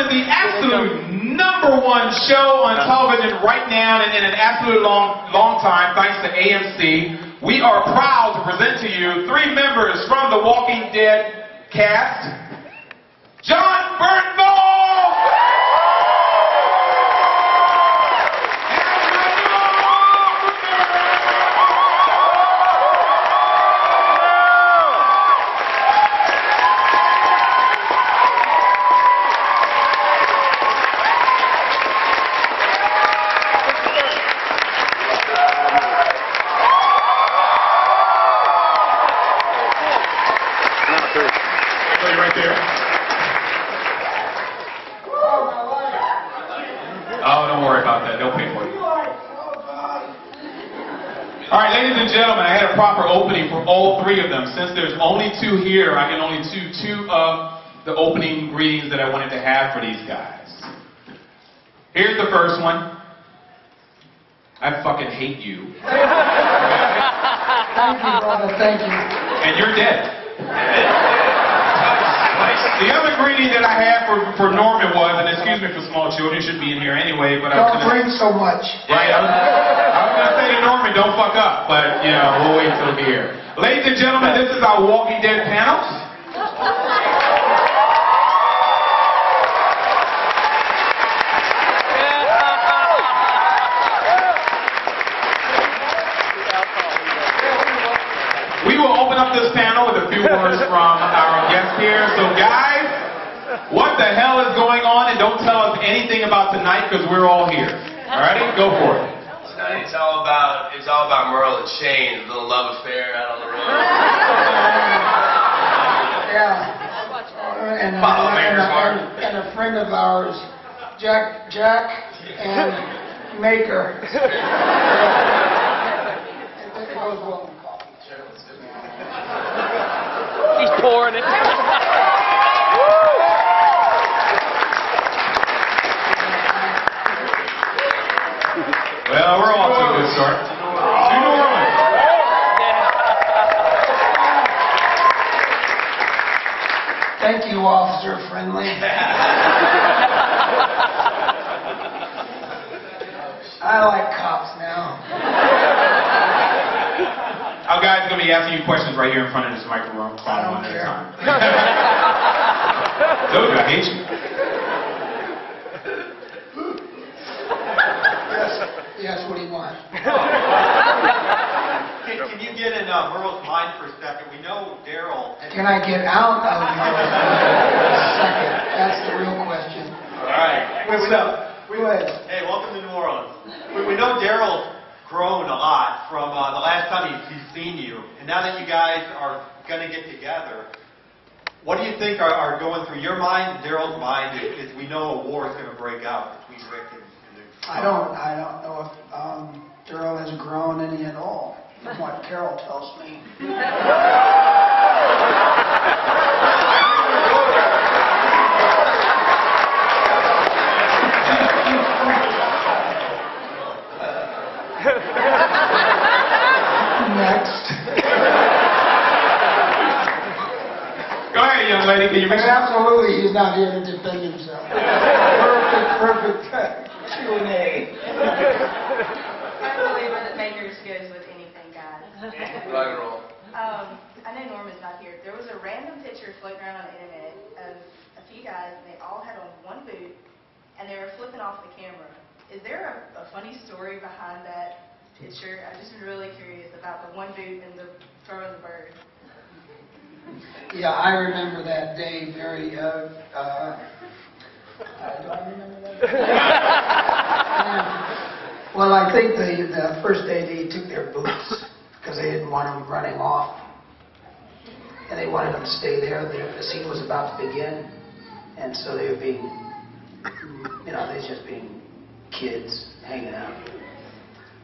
gentlemen, the absolute #1 show on television right now and in an absolute long time, thanks to AMC, we are proud to present to you 3 members from the Walking Dead cast. Jon Bernthal! Right there. Oh, don't worry about that. They'll pay for you. All right, ladies and gentlemen, I had a proper opening for all 3 of them. Since there's only 2 here, I can only do 2 of the opening greetings that I wanted to have for these guys. Here's the first one. I fucking hate you. Thank you, brother. Thank you. And you're dead. The other greeting that I had for Norman was, and excuse me for small children, should be in here anyway, but don't drink so much. Right, I was going to say to Norman, don't fuck up, but, you know, we'll wait till here. Ladies and gentlemen, this is our Walking Dead panel. We will open up this panel with a few words from our guests here. So guys, what the hell is going on? And don't tell us anything about tonight because we're all here. Alrighty, go for it. Tonight it's all about Merle and Shane, a little love affair out on the road. Yeah. And a friend of ours, Jack and Maker. It goes well. He's pouring it. Well, we're off to a good start. To New Orleans. Thank you, Officer Friendly. I like cops now. Our guy's going to be asking you questions right here in front of this microphone. I don't care. Dude, I hate you. Yes, what do you want? Can you get in Merle's mind for a second? We know Daryl. Can I get out of Merle's second? That's the real question. All right. What's up? Hey, welcome to New Orleans. We know Daryl's grown a lot from the last time he's seen you, and now that you guys are going to get together, what do you think are going through your mind and Daryl's mind as we know a war is going to break out between Rick and I don't know if Daryl has grown any at all, from what Carol tells me. Next. Go ahead, young lady. Can you make Absolutely, he's not here to defend himself. Perfect Q&A. I'm a believer that Makers goes with anything, guys. Rock and roll. I know Norman's not here. There was a random picture floating around on the internet of a few guys, and they all had on one boot, and they were flipping off the camera. Is there a funny story behind that picture? I'm just really curious about the one boot and the throwing the bird. Yeah, I remember that day very, do I remember that day? Well, I think the first day they took their boots because they didn't want them running off. And they wanted them to stay there. The scene was about to begin. And so they were being, they were just being kids hanging out.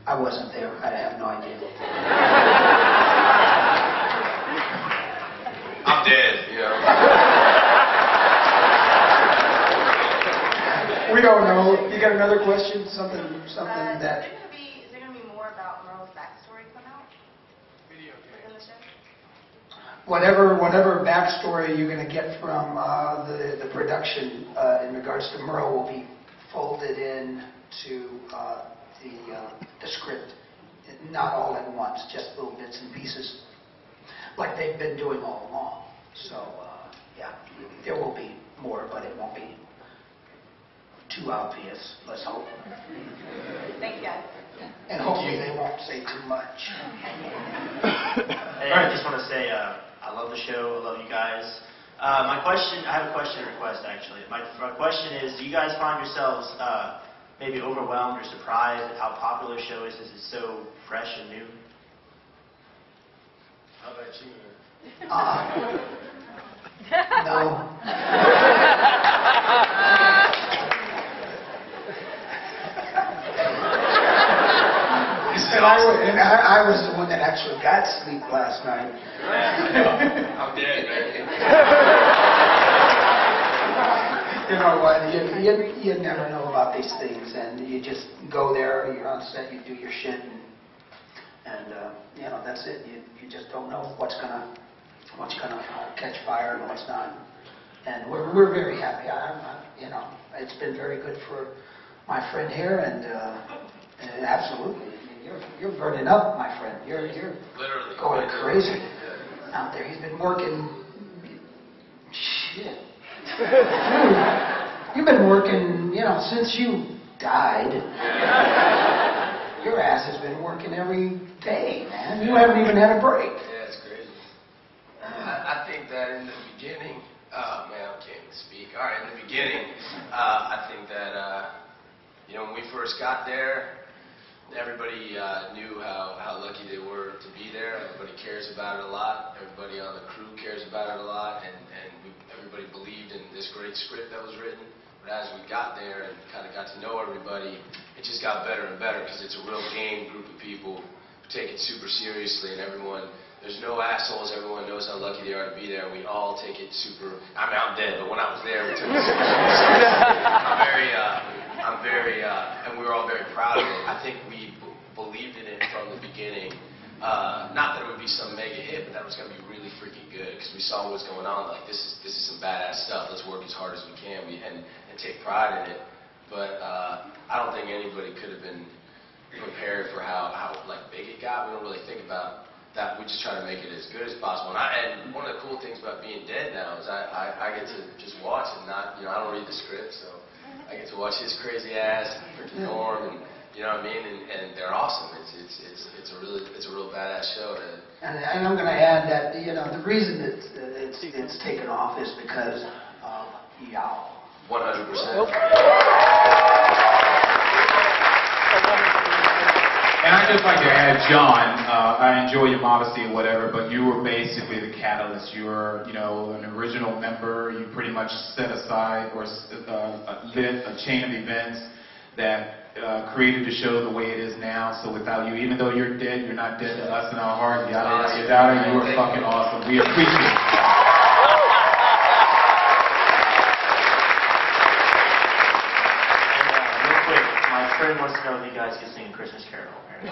I wasn't there. I have no idea. I'm dead, We don't know. You got another question? Something that... Is there going to be more about Merle's backstory come out? Within the show? whatever backstory you're going to get from the production in regards to Merle will be folded in to the script, not all at once, just little bits and pieces, like they've been doing all along. So yeah, there will be more, but it won't be too obvious. Let's hope. Thank you, guys. And hopefully they won't say too much. Hey, I just want to say I love the show. I love you guys. I have a question and request actually. My question is, do you guys find yourselves maybe overwhelmed or surprised at how popular the show is? This is so fresh and new. How about you? No. And I was the one that actually got sleep last night. I'm dead, man. You know what? You never know about these things, and you just go there. You're on set. You do your shit, and you know that's it. You just don't know what's gonna catch fire and what's not. And we're very happy. You know, it's been very good for my friend here, and absolutely. You're burning up, my friend. You're Literally going crazy out there. He's been working. Shit. Dude, you've been working, you know, since you died. Your ass has been working every day, man. You haven't even had a break. Yeah, it's crazy. I think that in the beginning, oh man, I can't even speak. All right, in the beginning, I think that, you know, when we first got there, everybody knew how lucky they were to be there. Everybody cares about it a lot. Everybody on the crew cares about it a lot. And everybody believed in this great script that was written. But as we got there and kind of got to know everybody, it just got better and better because it's a real game group of people who take it super seriously. And everyone, there's no assholes. Everyone knows how lucky they are to be there. And we all take it super, I mean, I'm dead, but when I was there, we took it super seriously. And we were all very proud of it. I think we believed in it from the beginning. Not that it would be some mega hit, but that it was going to be really freaking good because we saw what was going on. Like this is some badass stuff. Let's work as hard as we can and take pride in it. But I don't think anybody could have been prepared for how like big it got. We don't really think about that. We just try to make it as good as possible. And one of the cool things about being dead now is I get to just watch and not, you know, I don't read the script, so I get to watch his crazy ass freaking Norm, and you know what I mean, and they're awesome. It's a real badass show. And I'm going to add that, you know, the reason it's taken off is because of y'all. 100%. And I'd just like to add, John, I enjoy your modesty and whatever, but you were basically the catalyst. You were, you know, an original member. You pretty much set aside or lit a chain of events that created the show the way it is now. So without you, even though you're dead, you're not dead to us in our heart. Yada, yada, yada. You were fucking awesome. We appreciate it. Real quick, my friend wants to know if you guys can sing a Christmas Carol. My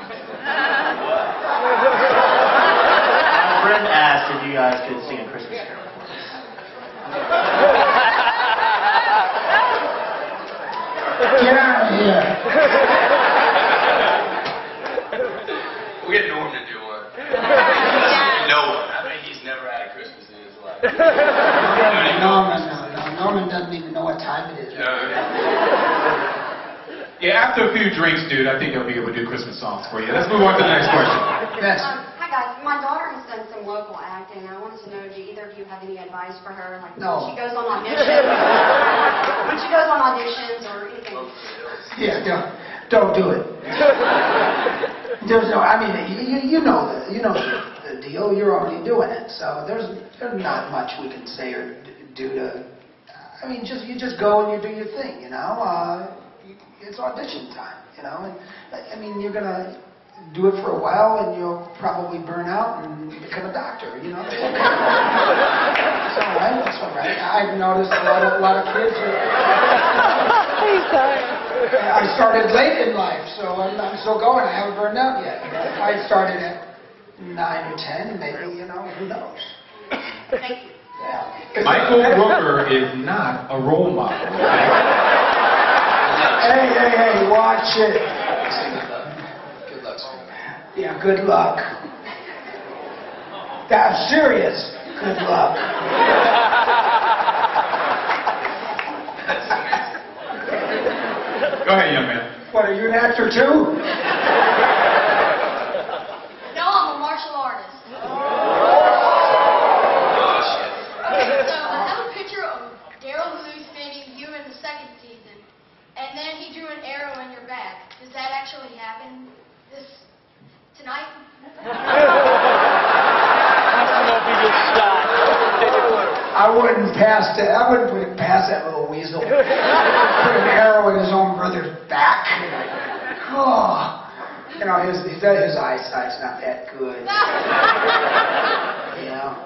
friend asked if you guys could sing a Christmas Carol for us. Get out of here. We'll get Norm to do one. No one. I bet he's never had a Christmas in his life. Norman doesn't even know what time it is. Yeah, after a few drinks, dude, I think they'll be able to do Christmas songs for you. Let's move on to the next question. Yes. Hi guys, my daughter has done some local acting. I wanted to know, do either of you have any advice for her? Like No. when she goes on auditions, or anything. Yeah, don't do it. There's no, I mean, you know the deal. You're already doing it, so there's not much we can say or do to. I mean, you just go and you do your thing, you know. It's audition time, you know. And I mean, you're gonna do it for a while, and you'll probably burn out and become a doctor, you know. It's okay. It's all right. It's all right. I've noticed a lot of kids. I started late in life, so I'm still going. I haven't burned out yet. If I started at 9 or 10, maybe, you know, who knows? Thank you. Michael Rooker is not a role model. Hey, watch it. Good luck, sir. Yeah, good luck. That's serious. Good luck. Go ahead, young man. What, are you an actor too? No, I'm a martial artist. Oh, shit. So I have a picture of Daryl hallucinating you in the second season, and then he drew an arrow in your back. Does that actually happen tonight? I wouldn't pass that. I wouldn't put it past that little weasel. Put an arrow in his own brother's back. Oh, you know his eyesight's not that good. Yeah.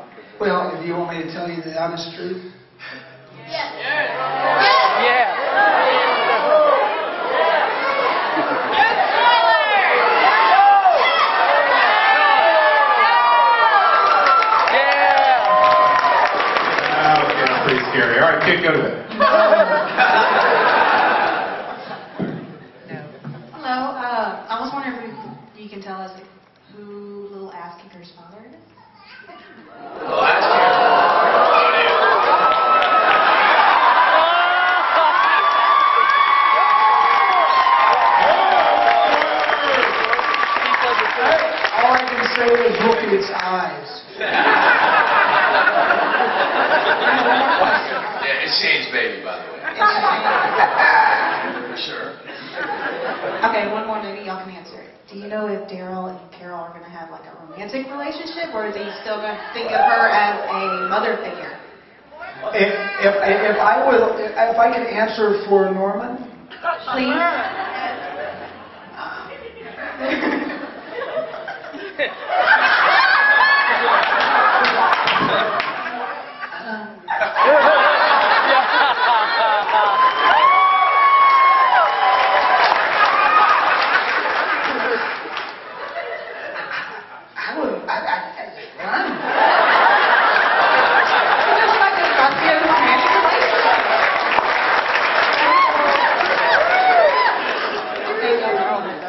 Well, do you want me to tell you the honest truth? Yes. Pretty scary. All right, kid, go to bed. Hello. I was wondering if you can tell us who little ass kicker's father is. Oh, that's All I can say is look at its eyes. Yeah, it's Shane's baby, by the way. For sure. Okay, one more, maybe y'all can answer it. Do you know if Daryl and Carol are going to have like a romantic relationship, or is he still going to think of her as a mother figure? If I could answer for Norman, Please.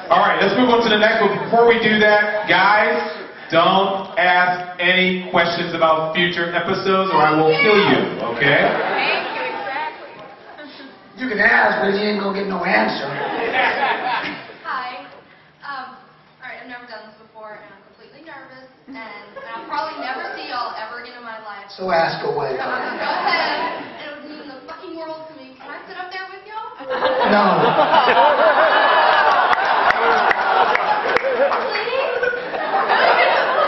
All right, let's move on to the next one. Before we do that, guys, don't ask any questions about future episodes or I will kill you, okay? Thank you, exactly. you can ask, but you ain't gonna get no answer. Hi. Alright, I've never done this before, and I'm completely nervous, and I'll probably never see y'all ever again in my life. So ask away. So go ahead. It would mean the fucking world to me. Can I sit up there with y'all? No.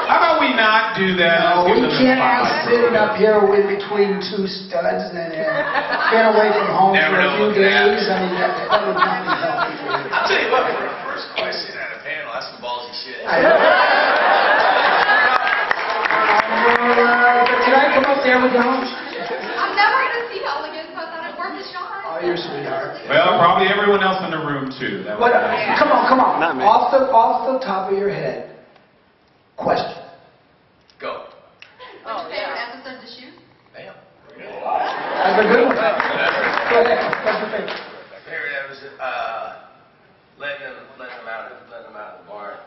How about we not do that? No, we Let's give them can't the have spotlight. sitting up here in between two studs and been away from home Never for a know few what could happen. days. I mean, that would not be healthy for you. I'll tell you what, for a first question at a panel, that's some ballsy shit. Can I come up there with you? I'm never going to see y'all again, so I thought I'd worth a shot. Oh, you're a sweetheart. Well, probably everyone else in the room, too. That What? was Come on. Not me. Off the top of your head. Question. Go. What's your favorite episode to shoot? Bam. That's a good one. Go ahead. What's your favorite? Favorite episode, letting them out of the barn.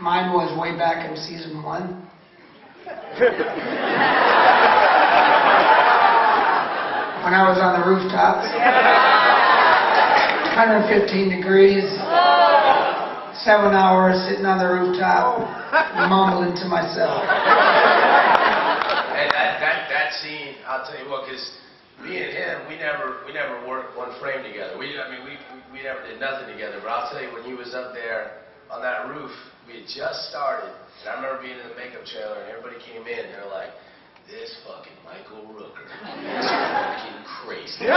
Mine was way back in season 1. When I was on the rooftops. 115 degrees. 7 hours sitting on the rooftop, mumbling to myself. And that scene, I'll tell you what, because me and him, we never worked one frame together. We never did nothing together. But I'll tell you, when he was up there on that roof, we had just started, and I remember being in the makeup trailer, and everybody came in, and they're like, "This fucking Michael Rooker is fucking crazy." There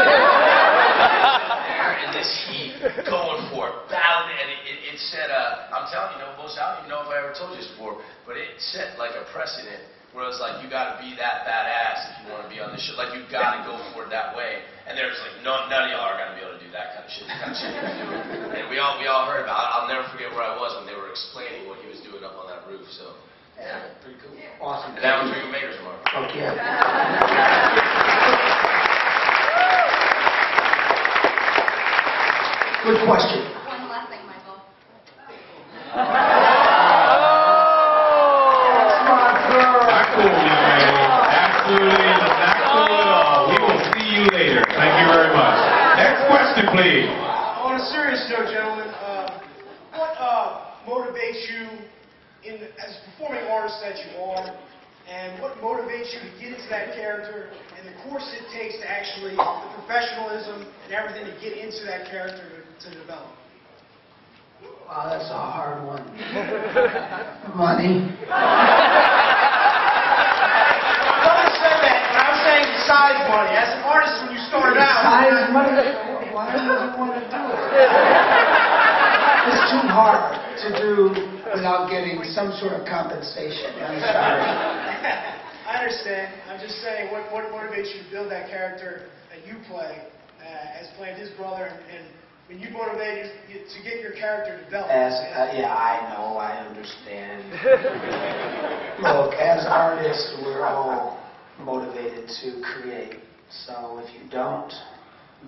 in this heat, going for it, battling, and it set I'm telling you, most I don't even know if I ever told you this before, but it set like a precedent where it was like, you got to be that badass if you want to be on this show. Like, you got to go for it that way. And there's like, none of y'all are going to be able to do that kind of shit. And we all heard about it. I'll never forget where I was when they were explaining what he was doing up on that roof. So, yeah, pretty cool. Awesome. And that was Regan Baker's mark. Okay. Good question. One last thing, Michael. Not cool, young lady. Absolutely not cool at all. We will see you later. Thank you very much. Next question, please. On a serious note, gentlemen, what motivates you as a performing artist that you are, and what motivates you to get into that character, and the course it takes to actually, the professionalism and everything to get into that character to develop? Wow, that's a hard one. Money. Nobody said that, but I'm saying besides money. As an artist, when you started out... Besides money? Why would you want to do it? It's too hard to do without getting some sort of compensation. I'm sorry. I understand. I'm just saying, what motivates you to build that character that you play as playing his brother, and when you motivated you to get your character developed? Yeah, I know, I understand. Look, as artists, we're all motivated to create. So if you don't,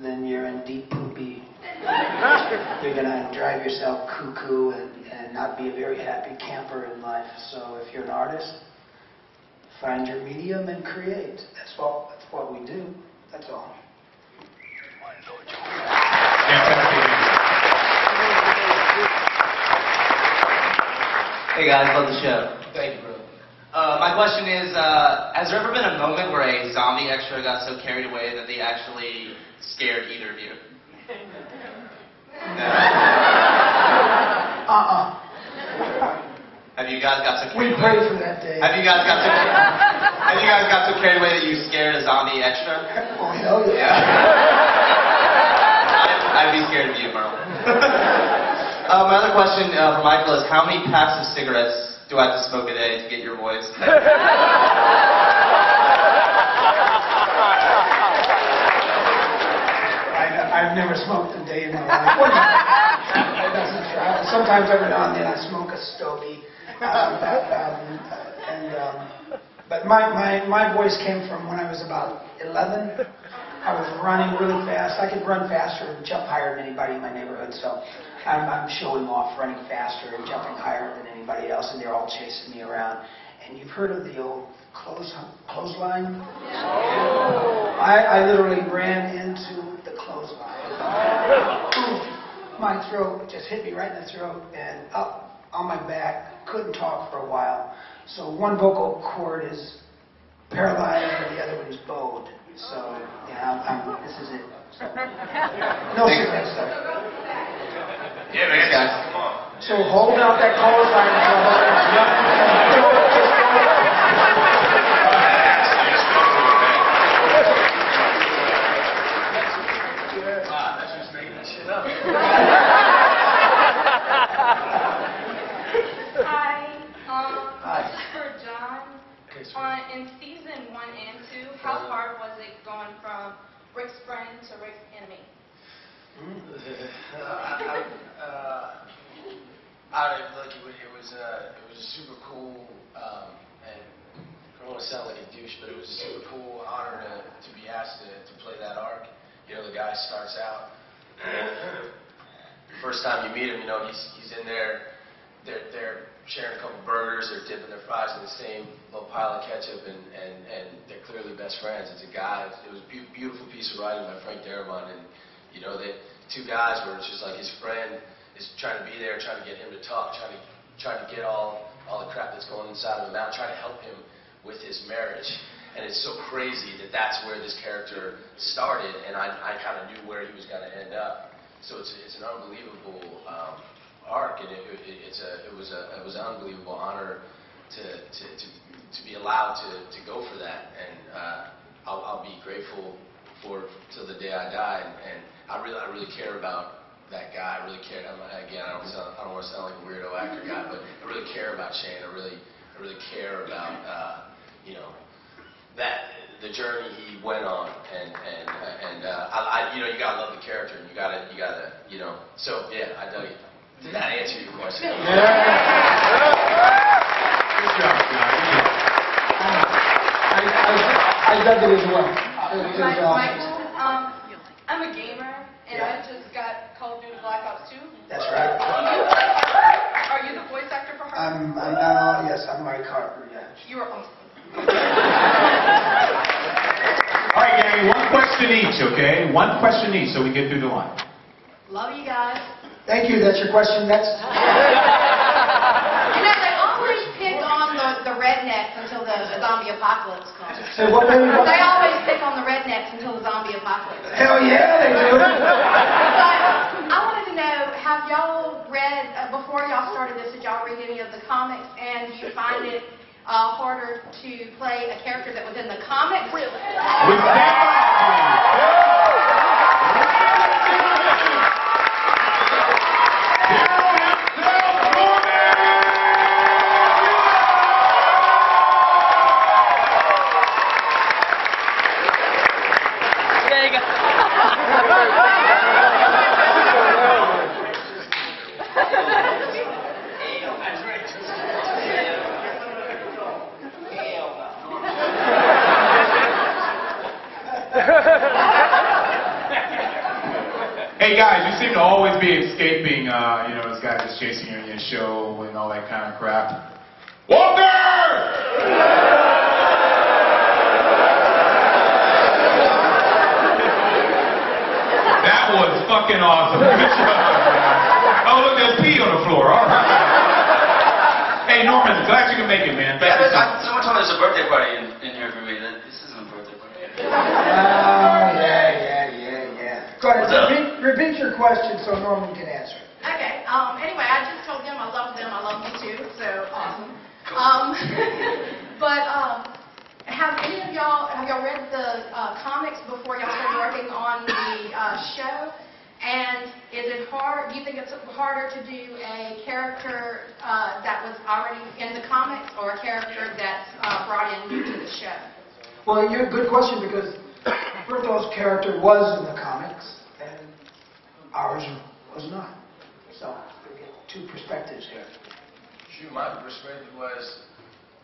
then you're in deep poopy. You're going to drive yourself cuckoo and not be a very happy camper in life. So if you're an artist, find your medium and create. That's what we do. That's all. Hey guys, love the show. Thank you, bro. My question is, has there ever been a moment where a zombie extra got so carried away that they actually scared either of you? Have you guys got so carried away? We prayed for that day. Have you guys got so carried away that you scared a zombie extra? Oh, hell yeah. I'd be scared of you, Merle. My other question for Michael is, how many packs of cigarettes do I have to smoke a day to get your voice? I've never smoked a day in my life. Sometimes every now and then I smoke a stogie. But my voice came from when I was about 11. I was running really fast. I could run faster and jump higher than anybody in my neighborhood. So I'm showing off running faster and jumping higher than anybody else, and they're all chasing me around. And you've heard of the old clothesline? I literally ran into the clothesline. My throat just hit me right in the throat and up on my back. Couldn't talk for a while. So one vocal cord is paralyzed and the other one's bowed. So, yeah, this is it. So, no cigarettes, though. Yeah, man. Guys. Come on. So hold out that clothesline. In season 1 and 2, how hard was it going from Rick's friend to Rick's enemy? It was a super cool, and I don't want to sound like a douche, but it was a super cool honor to be asked to play that arc. You know, the guy starts out. First time you meet him, you know, he's in there. They're sharing a couple burgers, they're dipping their fries in the same little pile of ketchup, and they're clearly best friends. It was a beautiful piece of writing by Frank Darabont, and you know, the two guys were just like his friend is trying to be there, trying to get him to talk, trying to get all the crap that's going inside of him out, trying to help him with his marriage. And it's so crazy that that's where this character started, and I kind of knew where he was going to end up. So it's an unbelievable arc, and it was an unbelievable honor to be allowed to go for that, and I'll be grateful for till the day I die, and I really care about that guy. I really care. I don't want to sound like a weirdo actor guy, but I really care about Shane. I really care about the journey he went on, and you know, you gotta love the character, and you gotta, you know. So yeah, I dug it. Did that answer your question? Good job, John. I dug it as well. Michael, I'm a gamer, and I just got Call of Duty Black Ops 2. That's right. Are you the voice actor for her? Yes, I'm Mike Harper, yeah. You are awesome. All right, gang, one question each, okay? One question each so we get through the line. Love you guys. Thank you, that's your question. Next. You know, they always pick on the rednecks until the zombie apocalypse comes. Say what, baby? They always pick on the rednecks until the zombie apocalypse comes. Hell yeah, they do. But I wanted to know, have y'all read, before y'all started this, did y'all read any of the comics, and do you find it harder to play a character that was in the comics? We stand by. There you go. Hey guys, you seem to always be escaping, you know, this guy just chasing you in your show and all that kind of crap. Walker! That was fucking awesome. Good job. Oh, look, there's pee on the floor. All right. Hey, Norman, glad you can make it, man. Yeah, someone told me there's a birthday party in here for me. This isn't a birthday party. Yeah. Go ahead, repeat your question so Norman can answer it. Okay. Anyway, I just told them I love them. I love you too. So awesome. But have any of y'all read the comics before y'all started working on the show? And is it hard? Do you think it's harder to do a character that was already in the comics, or a character that's brought in new to the show? Well, you're a good question because Berthal's character was in the comics and ours was not. So we get two perspectives here. Shoot, my perspective was,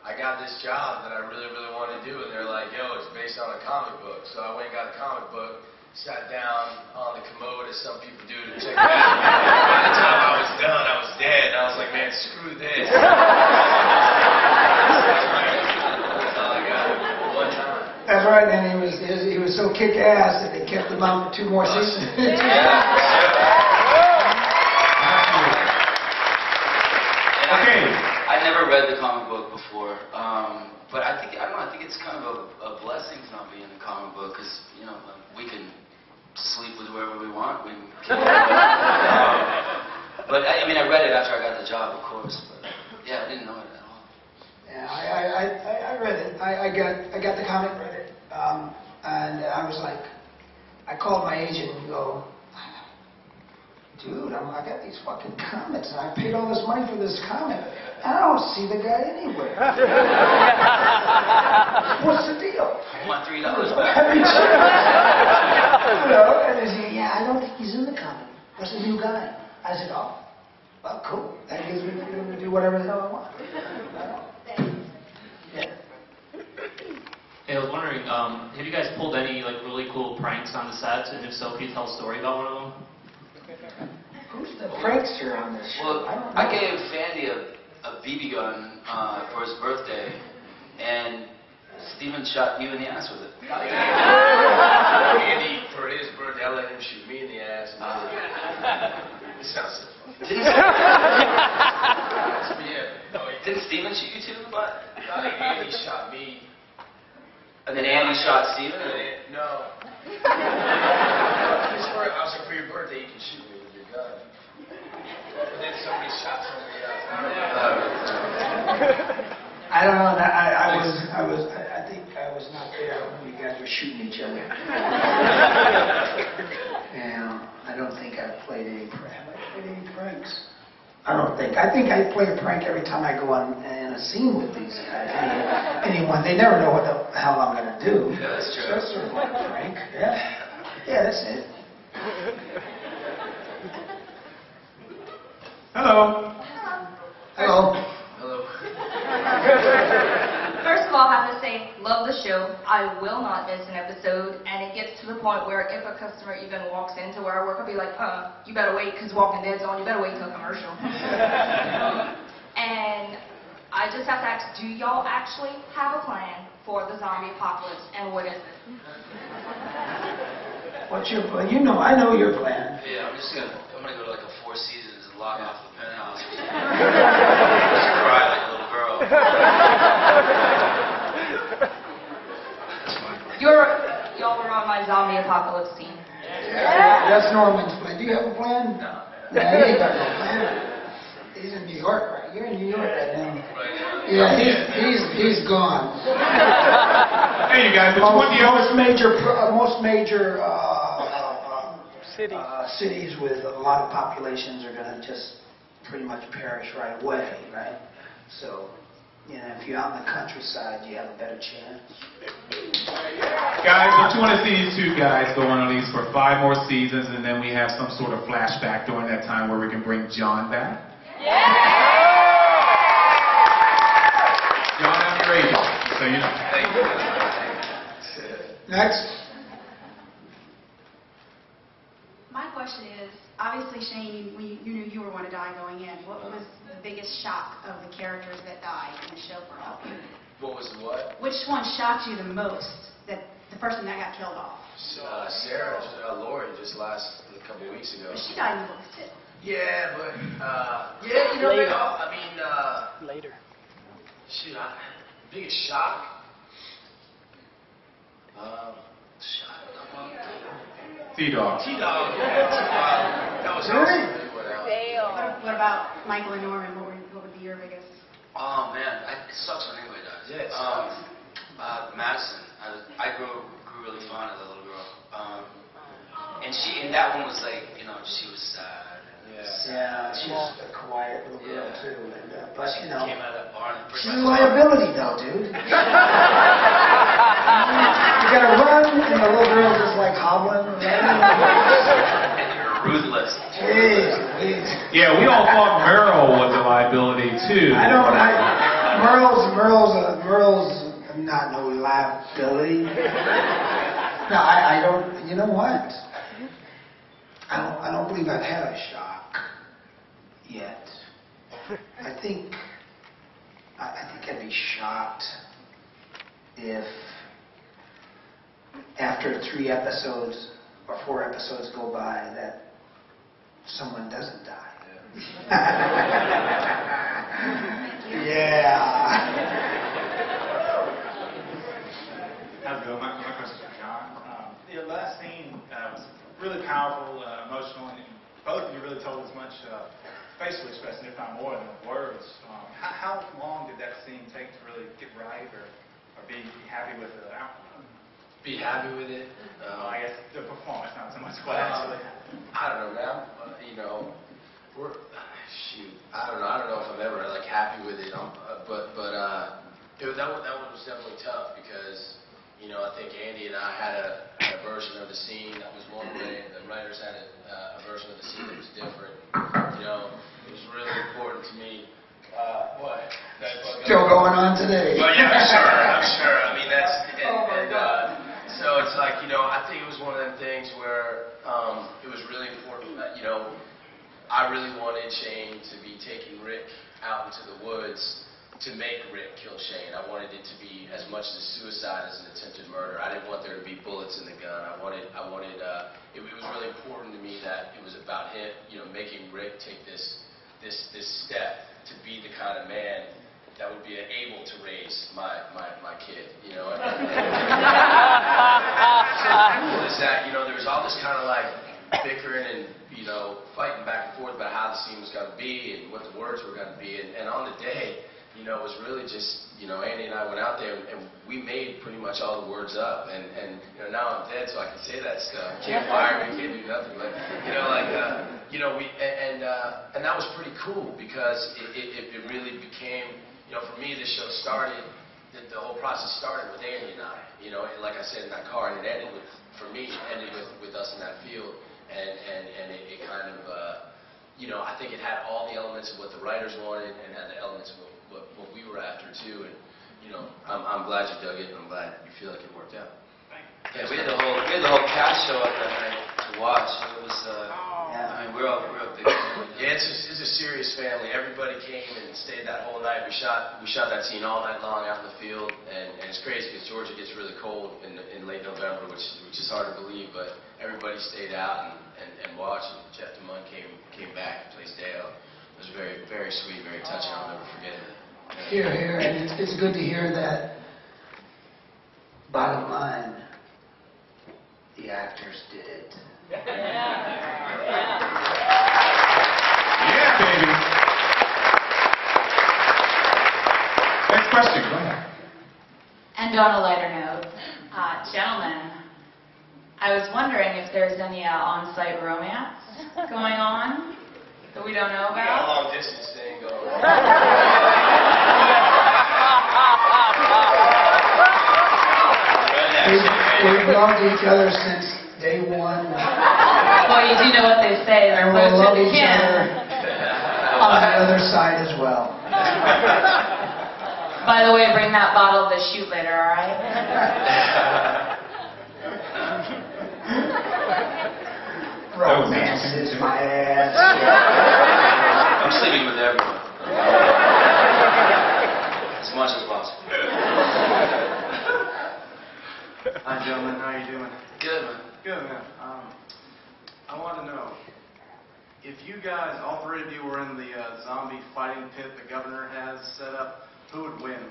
I got this job that I really, really want to do, and they're like, yo, it's based on a comic book. So I went and got a comic book, sat down on the commode as some people do to check it out. By the time I was done, I was dead. And I was like, man, screw this. That's all I got. One time. That's right, and he was so kick-ass that they kept him out for 2 more seasons. Okay. I never read the comic book before, but I don't know, I think it's kind of a blessing to not be in the comic book, because, you know, we can sleep with whoever we want. But I mean, I read it after I got the job, of course, but yeah, I didn't know it at all. Yeah, I read it. I got the comic, read it, and I was like, I called my agent and go, dude, I got these fucking comics, and I paid all this money for this comic. I don't see the guy anywhere. What's the deal? I want $3 I back. mean, you know, and they say, yeah, I don't think he's in the comic. What's the new guy? I said, oh, well, cool. That gives me freedom to do whatever the hell I want. Yeah. Hey, I was wondering, have you guys pulled any like really cool pranks on the sets? And if so, can you tell a story about one of them? Who's the prankster on this show? Well, I gave Fandy a BB gun for his birthday, and Steven shot you in the ass with it. Andy, for his birthday, I let him shoot me in the ass. This sounds so funny. Didn't Steven shoot you too? But Andy shot me. And then Andy shot Steven? No. I was like, for your birthday, you can shoot me with your gun. And then somebody shot somebody else. I don't know. I think I was not there when you guys were shooting each other. And I don't think I've played any pranks. I don't think. I think I play a prank every time I go on in a scene with these guys. Anyone, they never know what the hell I'm going to do. Yeah, that's true. So that's sort of like a prank. Yeah. Yeah, that's it. Hello. Hello. Hello. First of all, I have to say, love the show. I will not miss an episode, and it gets to the point where if a customer even walks into where I work, I'll be like, you better wait because Walking Dead's on. You better wait till a commercial. And I just have to ask, do y'all actually have a plan for the zombie apocalypse, and what is it? What's your plan? You know, I know your plan. Yeah, I'm gonna go to like a Four Seasons and lock off the penthouse or something. Just cry like a little girl. Y'all were on my zombie apocalypse team. Yeah, that's Norman's plan. Do you have a plan? No. No, he ain't got no plan. He's in New York, right? You're in New York right now. Right now. Yeah, he's gone. Hey, you guys, which one do you Most major cities with a lot of populations are going to just pretty much perish right away, right? So, you know, if you're out in the countryside, you have a better chance. Guys, don't you want to see these two guys go on at least for 5 more seasons, and then we have some sort of flashback during that time where we can bring Jon back? Jon, I'm your agent, so you know. Thank you. Next. My question is, obviously, Shane, when you knew you were going to die going in. What was the biggest shock of the characters that died in the show for all? What was the what? Which one shocked you the most? That the person that got killed off? Sarah, Lori, just a couple of weeks ago. But she died in the books too. Yeah, but yeah, you know, Later. I mean, Later. shoot, biggest shock. T-Dog. T-Dog, yeah, T-Dog. That was Really? awesome. What about Michael and Norman? What would be your biggest? Oh man, it sucks when anybody dies. Yeah, it sucks. Madison, I grew really fond of that little girl. And that one was like, you know, she was sad. Yeah, she's a quiet little girl too. And, but She you know, came out of that barn and she's a liability though, dude. You gotta run, and the little girl's just like hobbling. And you're ruthless. Jeez. Yeah, we all thought Merle was a liability too. Merle's not no liability. No, I don't. You know what? I don't believe I've had a shock yet. I think I'd be shocked if after 3 episodes or 4 episodes go by that someone doesn't die. Yeah. How's it going? My question's for Jon. The last scene was really powerful, emotional, and both of you really told as much facial expression, if not more, than words. How long did that scene take to really get right or be happy with the outcome? Be happy with it. I guess the performance, not so much what actually. I don't know, man. You know, I don't know if I'm ever like happy with it. But that one was definitely tough because, you know, I think Andy and I had a version of the scene that was one way, and the writers had a version of the scene that was different. You know, it was really important to me. What? Still going on today. Well, yeah, I'm sure. I mean, so it's like, you know, I think it was one of them things where it was really important that, you know, I really wanted Shane to be taking Rick out into the woods to make Rick kill Shane. I wanted it to be as much as a suicide as an attempted murder. I didn't want there to be bullets in the gun. It was really important to me that it was about him, you know, making Rick take this step to be the kind of man that would be able to raise my kid, you know. So cool is that, you know, there was all this kind of like bickering and, you know, fighting back and forth about how the scene was going to be and what the words were going to be. And on the day, you know, was really just, you know, Andy and I went out there and we made pretty much all the words up. And you know, now I'm dead, so I can say that stuff. Can't fire me, can't do nothing. But, you know, like, you know, and that was pretty cool because it really became, you know, for me, this show started, the whole process started with Andy and I, you know, and like I said, in that car, and it ended with, for me, it ended with us in that field. And it kind of, you know, I think it had all the elements of what the writers wanted and had the elements of what we were after too. And you know, I'm glad you dug it, and I'm glad you feel like it worked out. Yeah, we had the whole cast show up that night to watch. It was, I mean, we're all big. Yeah, it's a serious family. Everybody came and stayed that whole night. We shot that scene all night long out in the field, and it's crazy because Georgia gets really cold in late November, which is hard to believe. But everybody stayed out and watched. And Jeff DeMunn came back and plays Dale. It was very, very sweet, very touching. I'll never forget it. Here, and it's good to hear that. Bottom line, the actors did it. Yeah, baby. Next question, go ahead. And on a lighter note, gentlemen, I was wondering if there's any on-site romance going on that we don't know We got a about. long distance thing going. We've loved each other since day one. Well, you do know what they say. And we'll love each other on the other side as well. By the way, bring that bottle to the shoot later, all right? Romance is my ass. I'm sleeping with everyone. As much as possible. Hi, gentlemen. How you doing? Good, man. Good, man. I want to know, if you guys, all three of you, were in the zombie fighting pit the governor has set up, who would win?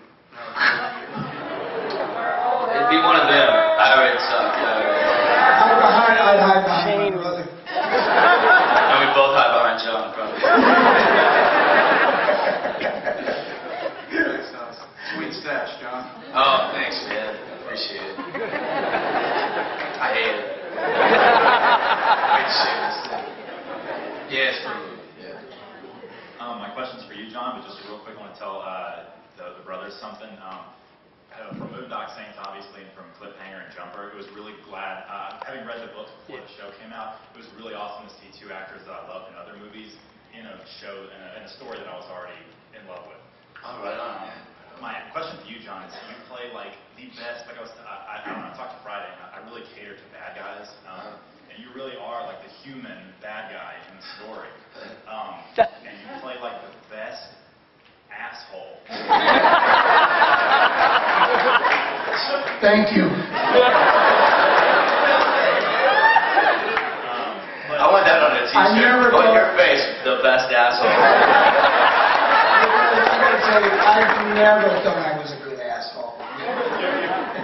It'd be one of them. I already suck. I'd hide behind my brother. And we both hide behind John, probably. Sweet stash, John. Oh, thanks, man. Appreciate it. I hate it. Wait to share this thing. Yeah, it's pretty good. Yeah. My question's for you, John, but just real quick, I want to tell the brothers something. From Moondock Saints, obviously, and from Cliffhanger and Jumper, it was really glad, having read the books before the show came out, it was really awesome to see two actors that I loved in other movies in a show, in a story that I was already in love with. All right on. My question for you, John, is you play like the best, like I don't know, I talked to Friday, and I really cater to bad guys, and you really are like the human bad guy in the story, and you play like the best asshole. Thank you. I want that on a t-shirt. Put your face, the best asshole. I've never thought I was a good asshole.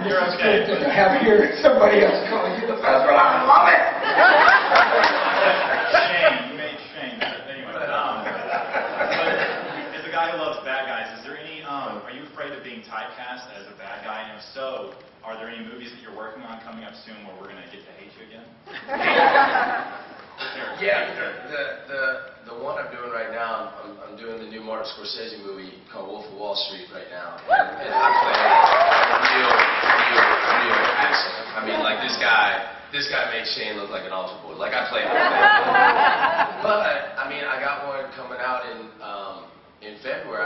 You're okay. It's good to have here somebody else calling you the best, but I love it. Shame, you made shame. Anyway, but as a guy who loves bad guys, is there any, are you afraid of being typecast as a bad guy? And if so, are there any movies that you're working on coming up soon where we're going to get to hate you again? Yeah, the one I'm doing right now, I'm doing the new Martin Scorsese movie called Wolf of Wall Street right now, and I play a real asshole. I mean, like this guy makes Shane look like an altar boy. Like I play him. But I mean, I got one coming out in February.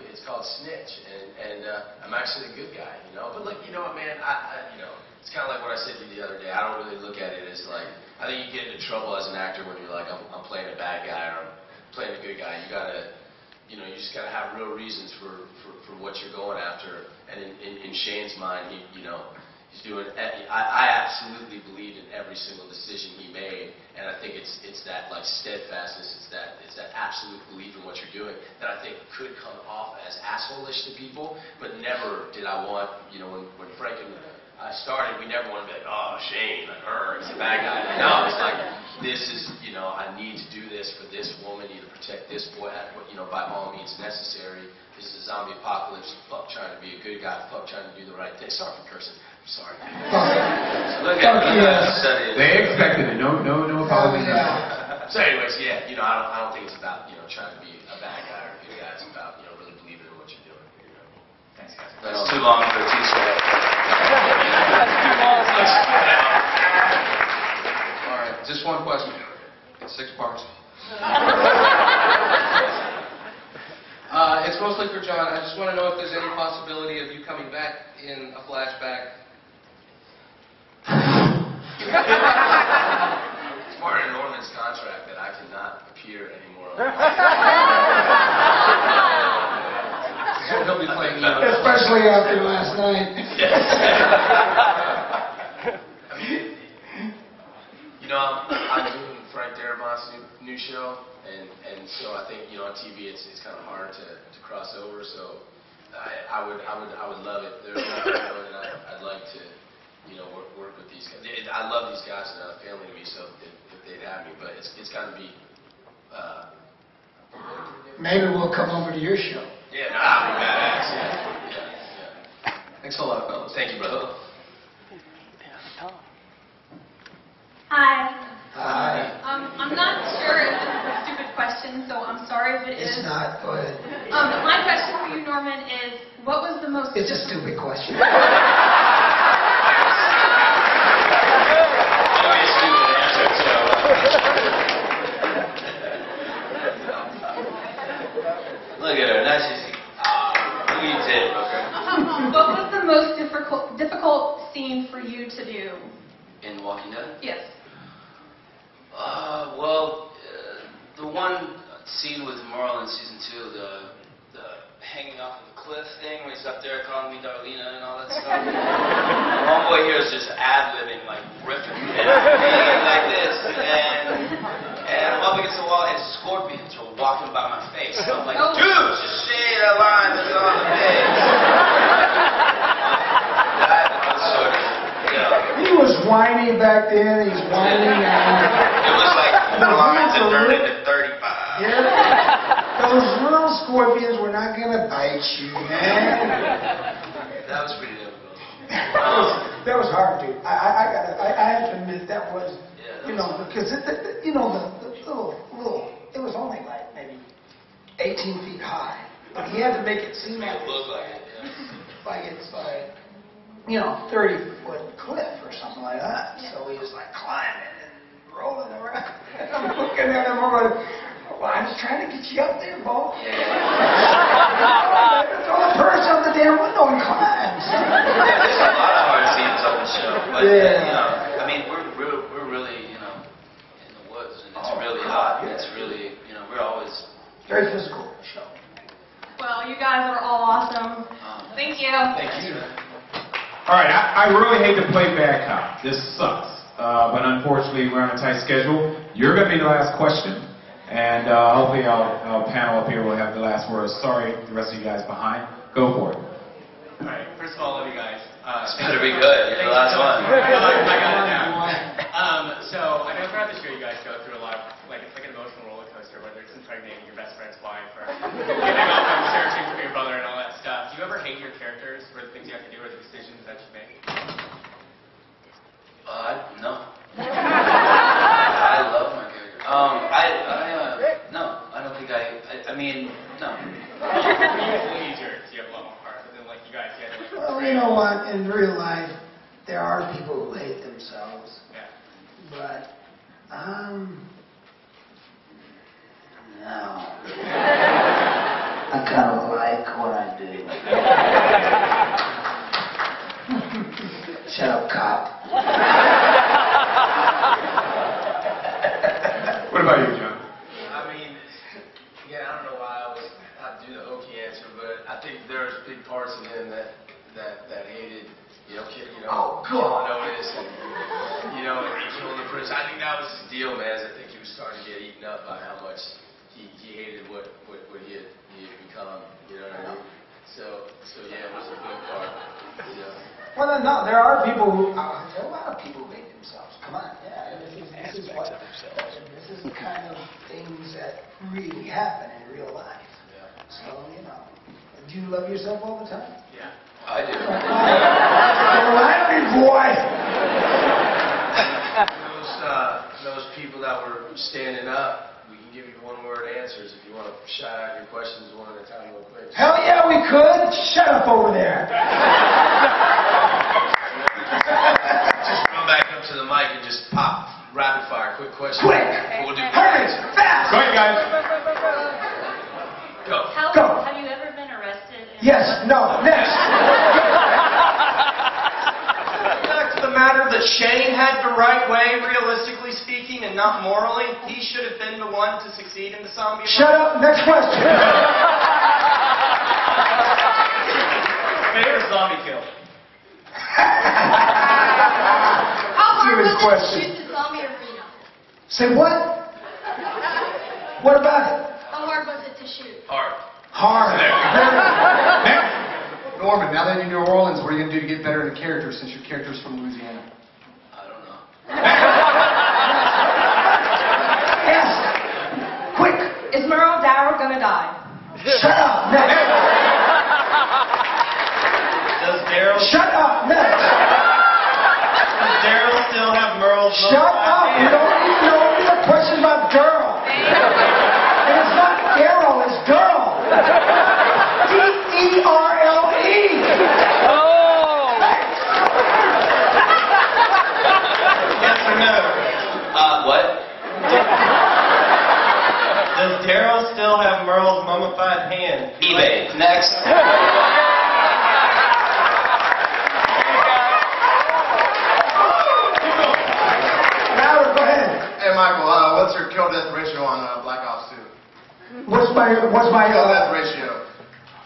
It's called Snitch, and I'm actually a good guy, you know. But like, you know what, man? I you know, it's kind of like what I said to you the other day. I don't really look at it as like. I think you get into trouble as an actor when you're like, I'm playing a bad guy or I'm playing a good guy. You gotta, you know, you just gotta have real reasons for what you're going after. And in Shane's mind, he's doing. I absolutely believed in every single decision he made, and I think it's that like steadfastness, it's that absolute belief in what you're doing that I think could come off as asshole-ish to people, but never did I want, you know, when Frank and I started, we never wanted to be like, oh, Shane, like her, he's a bad guy. No, it's like, this is, I need to do this for this woman, need to protect this boy, by all means necessary. This is a zombie apocalypse. Fuck trying to be a good guy. Fuck trying to do the right thing. Sorry for cursing. I'm sorry. Look at They expected it. No apologies. So anyways, yeah, I don't think it's about, trying to be a bad guy or a good guy. It's about, really believing in what you're doing. Thanks, guys. That's too long for a T-shirt. All right, just one question. It's 6 parts. It's mostly for Jon. I just want to know if there's any possibility of you coming back in a flashback. It's part of Norman's contract that I cannot appear anymore. So he'll be playing you. Especially after last night. I'm doing Frank Darabont's new show, and so I think on TV it's kind of hard to cross over. So I would love it. There's nothing more than I'd like to work with these guys. I love these guys and family to me. So if they'd have me, but it's got to be. Maybe we'll come over to your show. Yeah, that'd be badass. Yeah. Thanks a lot, fellas. Thank you, brother. Hi. Hi. I'm not sure if this is a stupid question, so I'm sorry if it is. It's not, go ahead. My question for you, Norman, is what was the most... It's a stupid question. Look at her, now she's... Look at you did, Rooker. What was the most difficult scene for you to do? In Walking Dead? Yes. The one scene with Merle in season 2, the hanging off of the cliff thing, where he's up there calling me Darlena and all that stuff. Homeboy here is just ad-libbing, like ripping me like this, and I'm up against the wall, and scorpions are walking by my face. So I'm like, dude, just say that line that's on the page. He was whiny back then, he's whiny now. It was like the line to turn into 35. Yeah. Those little scorpions were not going to bite you, man. That was pretty difficult. That was hard, dude. I have to admit that was, because the little, it was only like maybe 18 feet high, but he had to make it seem like it's like 30-foot cliff or something like that. Yeah. So he was like climbing and rolling around. And I'm looking at him, I'm like, well, I'm just trying to get you up there, Bo. Yeah. Throw a purse out the damn window and climb. There's a lot of hard scenes on the show, but I mean, we're really, in the woods, and it's really hot. Yeah. It's really, we're always very physical show. Well, you guys are all awesome. Thank you. Thank you. All right, I really hate to play bad cop. This sucks. But unfortunately, we're on a tight schedule. You're going to be the last question. And hopefully our panel up here will have the last word. Sorry, the rest of you guys behind. Go for it. All right, first of all, love you guys. This better be good. You're the last one. I got it down. So I know throughout the show you guys go through a lot of, it's like an emotional roller coaster, whether it's impregnating your best friend's wife or giving up and searching for your brother and all that stuff. Do you ever hate your characters for the things you have to do or the decisions that you make? No. I love my character. No, I don't think I mean, no. It's easier because you have a lot more heart, but then you guys had to Well, you know what? In real life, there are people who hate themselves. Yeah. But, no. I kind of like what I do. Shut up, cop. What about you, Jon? I mean, I don't know why I have to do the hokey answer, but I think there's big parts of him that hated, killing Notice and, and killing the prince. I think that was his deal, man. I think he was starting to get eaten up by how much he hated what he had become. You know what I mean? So yeah, it was a big part. Well, no, there are people who, there are a lot of people who hate themselves. Come on, yeah. this is the kind of things that really happen in real life. So, you know, do you love yourself all the time? Yeah, I do. All right, boy. Those people that were standing up, we can give you one-word answers if you want to shout out your questions one at a time real quick. Hell yeah, we could. Shut up over there. Just run back up to the mic and just pop, rapid fire, quick question. Quick. We'll do Hurry, fast. Go ahead, guys. Go. Go. Have you ever been arrested? Yes, no, next. Back to the matter that Shane had the right way, realistically speaking, and not morally. He should have been the one to succeed in the zombie. Shut up, next question. Favorite zombie kill? How hard Serious was it question. to shoot the zombie arena? Say what? What about it? How hard was it to shoot? Hard. Hard. Norman, now that you're in New Orleans, what are you going to do to get better in the character since your character's from Louisiana? I don't know. Yes. Quick. Is Merle Dower gonna die? Shut up, next. Does Daryl? Shut up, next. Does Daryl still have Merle's? Shut up. You don't even know the question about girl. And it's not Daryl, it's girl. D-E-R-L-E. Yes or no? What? Does Daryl still have Merle's mummified hand? eBay. Next. Howard, go ahead. Hey, Michael, what's your kill-death ratio on Black Ops 2? What's my Kill-death ratio.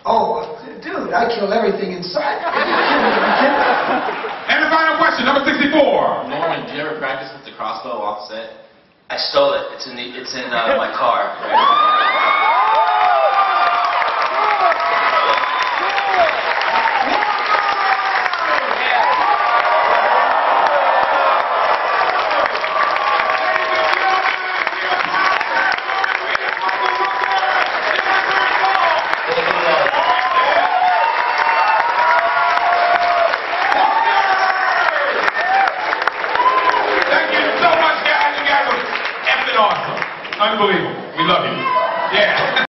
Oh, dude, I kill everything in sight. And the final question, number 64. Norman, do you ever practice with the crossbow off set? I stole it. It's in my car. Thank you so much, guys. You guys are effing awesome. Unbelievable. We love you. Yeah.